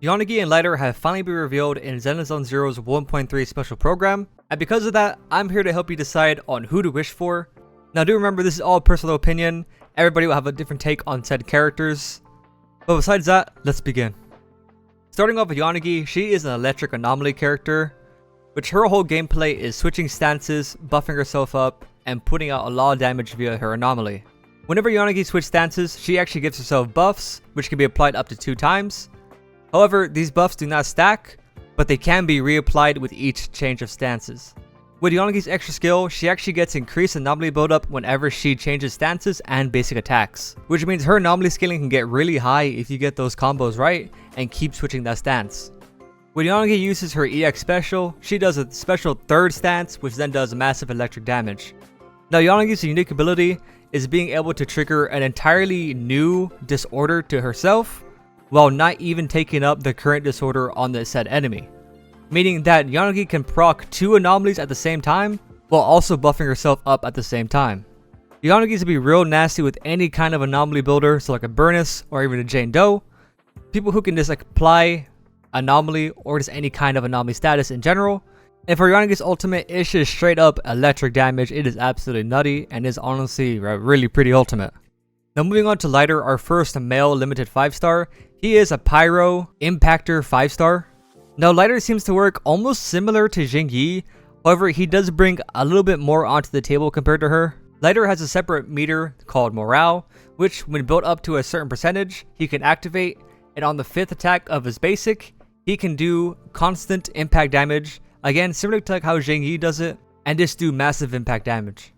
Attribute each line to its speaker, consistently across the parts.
Speaker 1: Yanagi and Lighter have finally been revealed in Zenless Zero's 1.3 special program, and because of that, I'm here to help you decide on who to wish for. Now do remember, this is all personal opinion, everybody will have a different take on said characters, but besides that, let's begin. Starting off with Yanagi, she is an electric anomaly character, which her whole gameplay is switching stances, buffing herself up, and putting out a lot of damage via her anomaly. Whenever Yanagi switches stances, she actually gives herself buffs, which can be applied up to 2 times. However, these buffs do not stack, but they can be reapplied with each change of stances. With Yanagi's extra skill, she actually gets increased anomaly buildup whenever she changes stances and basic attacks, which means her anomaly scaling can get really high if you get those combos right and keep switching that stance. When Yanagi uses her EX special, she does a special third stance, which then does massive electric damage. Now Yanagi's unique ability is being able to trigger an entirely new disorder to herself, while not even taking up the current disorder on the said enemy. Meaning that Yanagi can proc 2 anomalies at the same time, while also buffing herself up at the same time. Yanagi's to be real nasty with any kind of anomaly builder, so like a Burnus or even a Jane Doe. People who can just like apply anomaly or just any kind of anomaly status in general. And for Yanagi's ultimate, it's just straight up electric damage. It is absolutely nutty and is honestly a really pretty ultimate. Now moving on to Lighter, our first male limited 5-star. He is a Pyro Impactor 5-star. Now Lighter seems to work almost similar to Jingyi, however he does bring a little bit more onto the table compared to her. Lighter has a separate meter called Morale, which when built up to a certain percentage, he can activate, and on the 5th attack of his basic, he can do constant impact damage, again similar to like how Jingyi does it, and just do massive impact damage.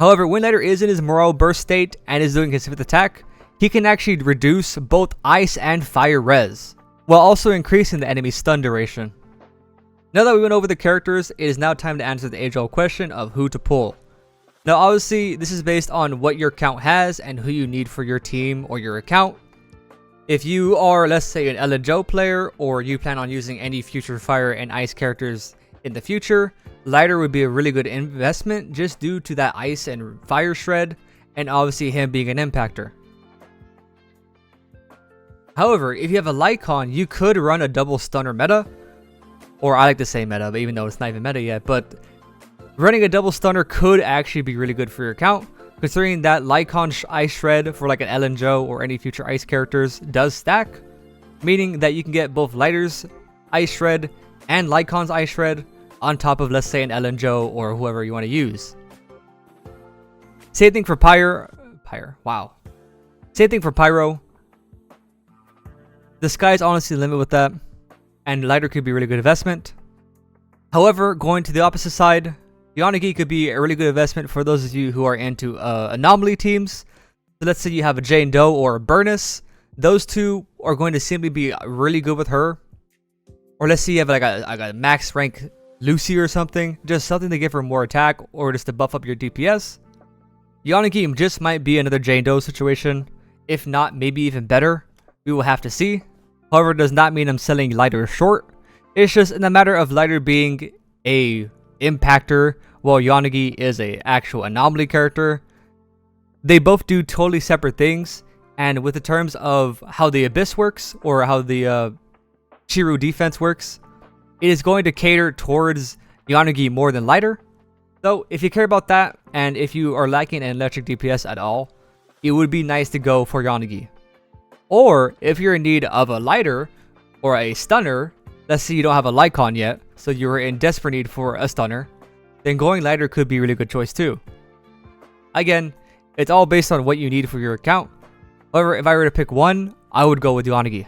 Speaker 1: However, when Lighter is in his Morale burst state and is doing his 5th attack, he can actually reduce both ice and fire res, while also increasing the enemy's stun duration. Now that we went over the characters, it is now time to answer the age-old question of who to pull. Now obviously, this is based on what your account has and who you need for your team or your account. If you are, let's say, an Ellen Joe player, or you plan on using any future fire and ice characters in the future, Lighter would be a really good investment just due to that ice and fire shred, and obviously him being an impactor. However, if you have a Lycon, you could run a double stunner meta, or I like to say meta, but even though it's not even meta yet, but running a double stunner could actually be really good for your account, considering that Lycon ice shred for like an Ellen Joe or any future ice characters does stack, meaning that you can get both Lighter's ice shred and Lycon's ice shred on top of, let's say, an Ellen Joe or whoever you want to use. Same thing for Same thing for Pyro. The sky's honestly the limit with that, and Lighter could be a really good investment. However, going to the opposite side, Yanagi could be a really good investment for those of you who are into anomaly teams. So let's say you have a Jane Doe or a Burnus. Those two are going to simply be really good with her. Or let's say you have like a max rank Lucy or something, just something to give her more attack or just to buff up your DPS. Yanagi just might be another Jane Doe situation. If not, maybe even better. We will have to see. However, it does not mean I'm selling Lighter short. It's just in the matter of Lighter being a impactor while Yanagi is a actual anomaly character. They both do totally separate things, and with the terms of how the Abyss works or how the Chiru defense works, it is going to cater towards Yanagi more than Lighter. So if you care about that, and if you are lacking an electric DPS at all, it would be nice to go for Yanagi. Or if you're in need of a Lighter or a stunner, let's say you don't have a Lycon yet, so you're in desperate need for a stunner, then going Lighter could be a really good choice too. Again, it's all based on what you need for your account. However, if I were to pick one, I would go with Yanagi.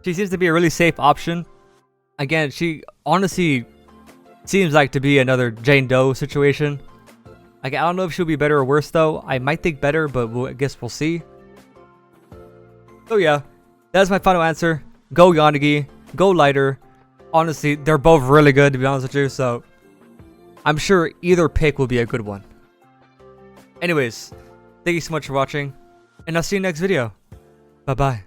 Speaker 1: She seems to be a really safe option. Again, she honestly seems like to be another Jane Doe situation. Like, I don't know if she'll be better or worse though. I might think better, but I guess we'll see. So yeah, that's my final answer. Go Yanagi, go Lighter. Honestly, they're both really good, to be honest with you, so I'm sure either pick will be a good one. Anyways, thank you so much for watching, and I'll see you next video. Bye bye.